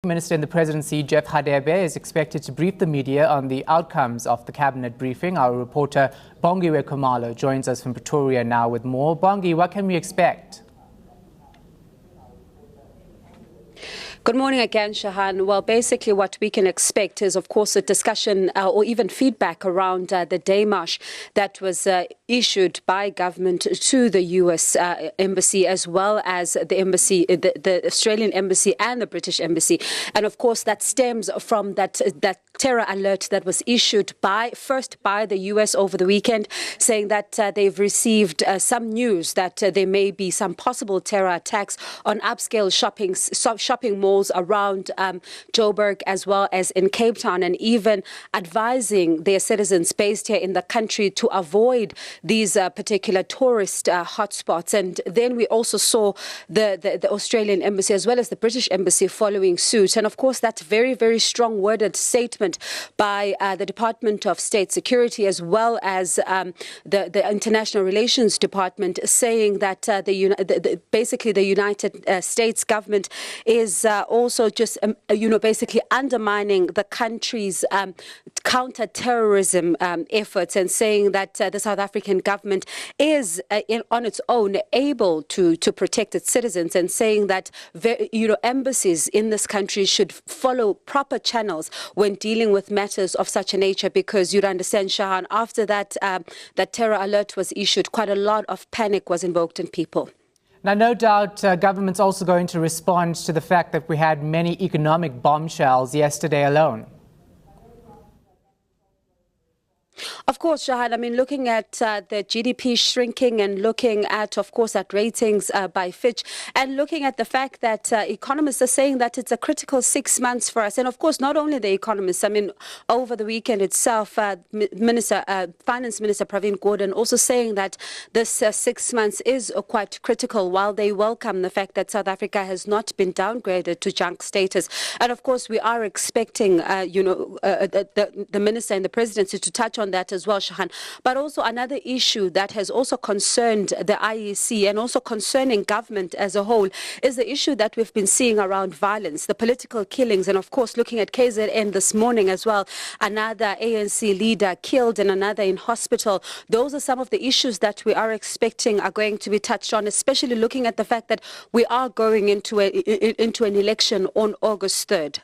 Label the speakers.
Speaker 1: Minister in the Presidency, Jeff Radebe, is expected to brief the media on the outcomes of the cabinet briefing. Our reporter Bongiwe Khumalo joins us from Pretoria now with more. Bongi, what can we expect?
Speaker 2: Good morning again, Shahan. Well, basically what we can expect is, of course, a discussion or even feedback around the démarche that was issued by government to the U.S. Embassy, as well as the embassy, the Australian Embassy and the British Embassy. And of course, that stems from that terror alert that was issued first by the U.S. over the weekend, saying that they've received some news that there may be some possible terror attacks on upscale shopping malls around Joburg as well as in Cape Town, and even advising their citizens based here in the country to avoid these particular tourist hotspots. And then we also saw the Australian Embassy as well as the British Embassy following suit. And of course, that very, very strong worded statement by the Department of State Security as well as the International Relations Department, saying that basically the United States government is also just, basically undermining the country's counter-terrorism efforts, and saying that the South African government is on its own able to protect its citizens, and saying that embassies in this country should follow proper channels when dealing with matters of such a nature, because you'd understand, Shahan, after that terror alert was issued, quite a lot of panic was invoked in people.
Speaker 1: Now, no doubt government's also going to respond to the fact that we had many economic bombshells yesterday alone.
Speaker 2: Of course, Shahan, I mean, looking at the GDP shrinking and looking at, of course, at ratings by Fitch, and looking at the fact that economists are saying that it's a critical 6 months for us. And of course, not only the economists, I mean, over the weekend itself, Finance Minister Pravin Gordhan also saying that this 6 months is quite critical, while they welcome the fact that South Africa has not been downgraded to junk status. And of course, we are expecting, the Minister and the Presidency to touch on that as well, Shahan. But also another issue that has also concerned the IEC and also concerning government as a whole is the issue that we've been seeing around violence, the political killings, and of course looking at KZN this morning as well, another ANC leader killed and another in hospital. Those are some of the issues that we are expecting are going to be touched on, especially looking at the fact that we are going into an election on August 3rd.